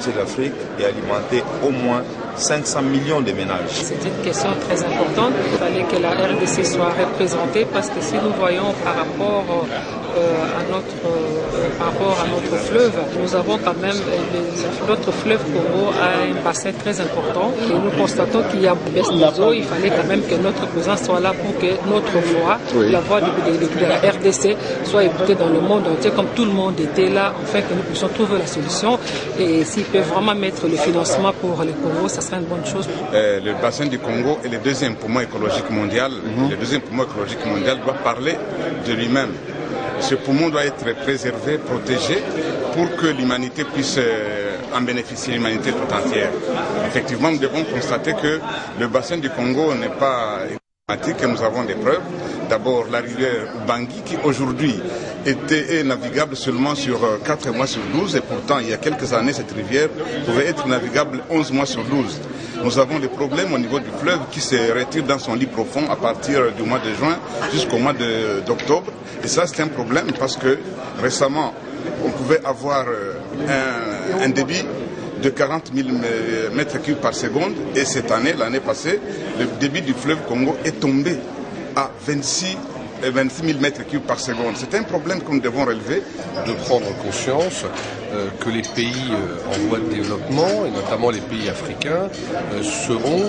de l'Afrique et alimenter au moins 500 millions de ménages. C'est une question très importante. Il fallait que la RDC soit représentée parce que si nous voyons par rapport à notre fleuve, nous avons quand même notre fleuve Congo a un bassin très important et nous constatons qu'il y a une baisse des eaux. Il fallait quand même que notre présence soit là pour que notre voix, la voix de la RDC, soit écoutée dans le monde entier comme tout le monde était là, afin que nous puissions trouver la solution. Et s'ils peuvent vraiment mettre le financement pour le Congo, ça serait une bonne chose. Le bassin du Congo est le deuxième poumon écologique mondial. Le deuxième poumon écologique mondial doit parler de lui-même. Ce poumon doit être préservé, protégé, pour que l'humanité puisse en bénéficier, l'humanité tout entière. Effectivement, nous devons constater que le bassin du Congo n'est pas climatique et nous avons des preuves. D'abord, la rivière Bangui, qui aujourd'hui est navigable seulement sur 4 mois sur 12, et pourtant, il y a quelques années, cette rivière pouvait être navigable 11 mois sur 12. Nous avons des problèmes au niveau du fleuve qui se retire dans son lit profond à partir du mois de juin jusqu'au mois d'octobre. Et ça, c'est un problème parce que récemment, on pouvait avoir un débit de 40 000 mètres cubes par seconde. Et cette année, l'année passée, le débit du fleuve Congo est tombé à 26 000 mètres cubes par seconde. C'est un problème que nous devons relever. De prendre conscience que les pays en voie de développement, et notamment les pays africains, seront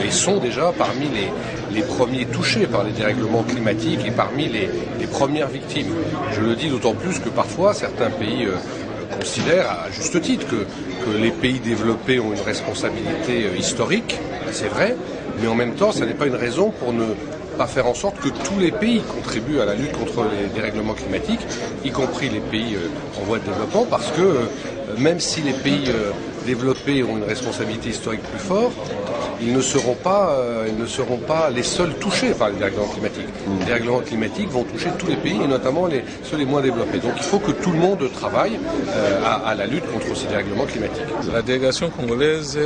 et sont déjà parmi les premiers touchés par les dérèglements climatiques et parmi les premières victimes. Je le dis d'autant plus que parfois certains pays considèrent à juste titre que les pays développés ont une responsabilité historique, c'est vrai, mais en même temps, ça n'est pas une raison pour ne pas faire en sorte que tous les pays contribuent à la lutte contre les dérèglements climatiques, y compris les pays en voie de développement, parce que même si les pays développés ont une responsabilité historique plus forte, ils ne seront pas les seuls touchés par les dérèglements climatiques. Les dérèglements climatiques vont toucher tous les pays, et notamment ceux les moins développés. Donc il faut que tout le monde travaille à la lutte contre ces dérèglements climatiques. La délégation congolaise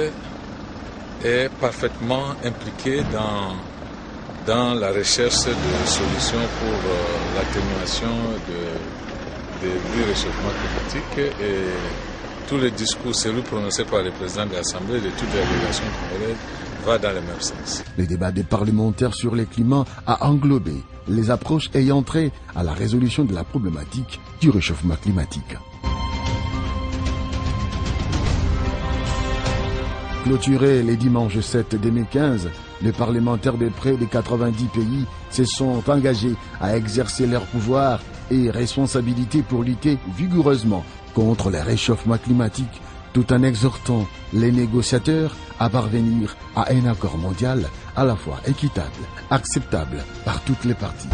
est parfaitement impliquée dans la recherche de solutions pour l'atténuation du réchauffement climatique, et tous les discours, celui prononcé par le président de l'Assemblée de toute la délégation congolaise, va dans le même sens. Le débat des parlementaires sur le climat a englobé les approches ayant trait à la résolution de la problématique du réchauffement climatique. Clôturé les dimanches 7 2015, les parlementaires de près de 90 pays se sont engagés à exercer leur pouvoir et responsabilité pour lutter vigoureusement contre le réchauffement climatique, tout en exhortant les négociateurs à parvenir à un accord mondial à la fois équitable, acceptable par toutes les parties.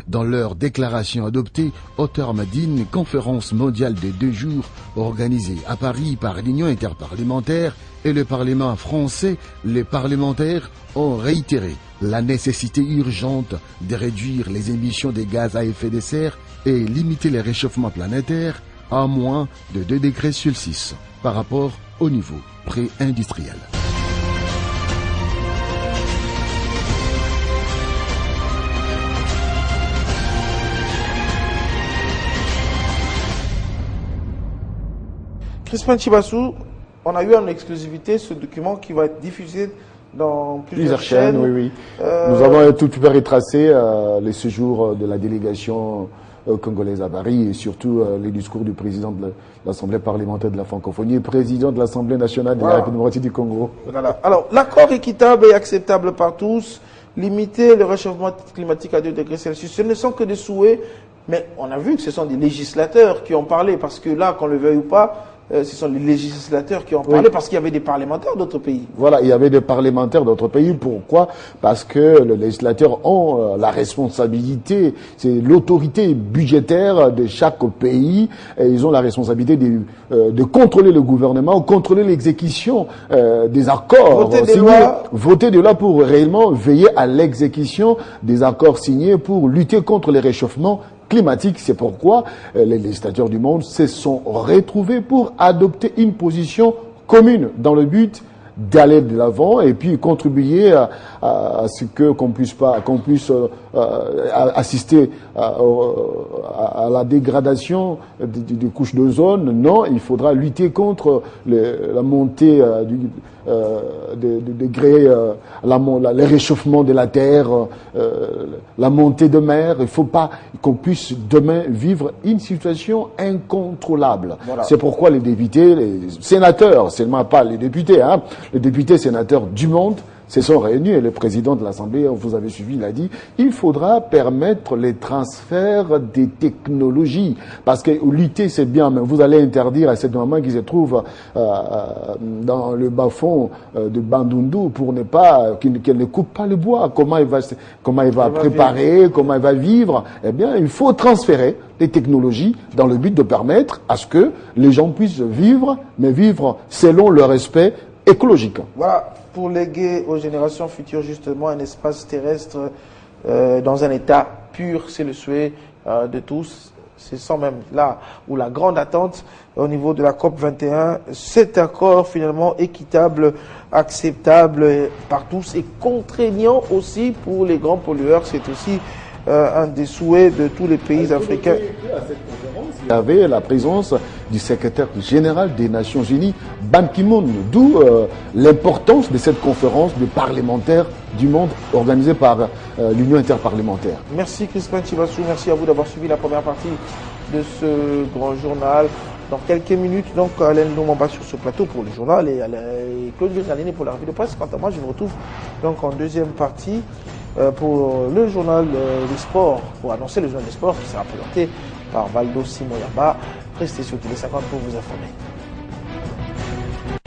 Dans leur déclaration adoptée au terme d'une conférence mondiale de 2 jours organisée à Paris par l'Union interparlementaire et le Parlement français, les parlementaires ont réitéré la nécessité urgente de réduire les émissions de gaz à effet de serre et limiter le réchauffement planétaire à moins de 2 degrés Celsius par rapport au niveau pré-industriel. Crispin Chibassou, on a eu en exclusivité ce document qui va être diffusé dans plusieurs chaînes. Oui. Nous avons tout peu retracé les séjours de la délégation congolaise à Paris et surtout les discours du président de l'Assemblée parlementaire de la francophonie et président de l'Assemblée nationale de la République démocratique du Congo. Voilà. Alors, l'accord équitable et acceptable par tous, limiter le réchauffement climatique à 2 degrés Celsius, ce ne sont que des souhaits, mais on a vu que ce sont des législateurs qui ont parlé, parce que là, qu'on le veuille ou pas, ce sont les législateurs qui ont parlé, parce qu'il y avait des parlementaires d'autres pays. Voilà, il y avait des parlementaires d'autres pays. Pourquoi? Parce que les législateurs ont la responsabilité, c'est l'autorité budgétaire de chaque pays, et ils ont la responsabilité de contrôler le gouvernement, contrôler l'exécution des accords. Voter des lois pour réellement veiller à l'exécution des accords signés pour lutter contre les réchauffements climatique. C'est pourquoi les législateurs du monde se sont retrouvés pour adopter une position commune dans le but d'aller de l'avant et puis contribuer à ce qu'on puisse assister à la dégradation des couches d'ozone. Non, il faudra lutter contre la montée des degrés, le réchauffement de la terre, la montée de mer. Il ne faut pas qu'on puisse demain vivre une situation incontrôlable. Voilà. C'est pourquoi les députés, les sénateurs, seulement pas les députés, hein, les députés sénateurs du monde se sont réunis et le président de l'Assemblée, vous avez suivi, il a dit, il faudra permettre les transferts des technologies. Parce que lutter, c'est bien, mais vous allez interdire à cette maman qui se trouve dans le bas-fond de Bandundu pour ne pas, qu'elle ne coupe pas le bois. Comment il va préparer, comment il va vivre. Eh bien, il faut transférer les technologies dans le but de permettre à ce que les gens puissent vivre, mais vivre selon le respect écologique. Voilà. Pour léguer aux générations futures justement un espace terrestre dans un état pur, c'est le souhait de tous. C'est sans même là où la grande attente au niveau de la COP 21, cet accord finalement équitable, acceptable par tous et contraignant aussi pour les grands pollueurs. C'est aussi un des souhaits de tous les pays africains. Il y avait la présence du secrétaire général des Nations Unies, Ban Ki-moon, d'où l'importance de cette conférence des parlementaires du monde organisée par l'Union interparlementaire. Merci Crispin Chibassou, merci à vous d'avoir suivi la première partie de ce grand journal. Dans quelques minutes, donc, Alain Lumumba sur ce plateau pour le journal et Claude Virginie pour la revue de presse. Quant à moi, je vous retrouve donc en deuxième partie pour le journal des sports, pour annoncer le journal des sports qui sera présenté par Valdo Simoyaba. Restez sur Télé 50 pour vous informer.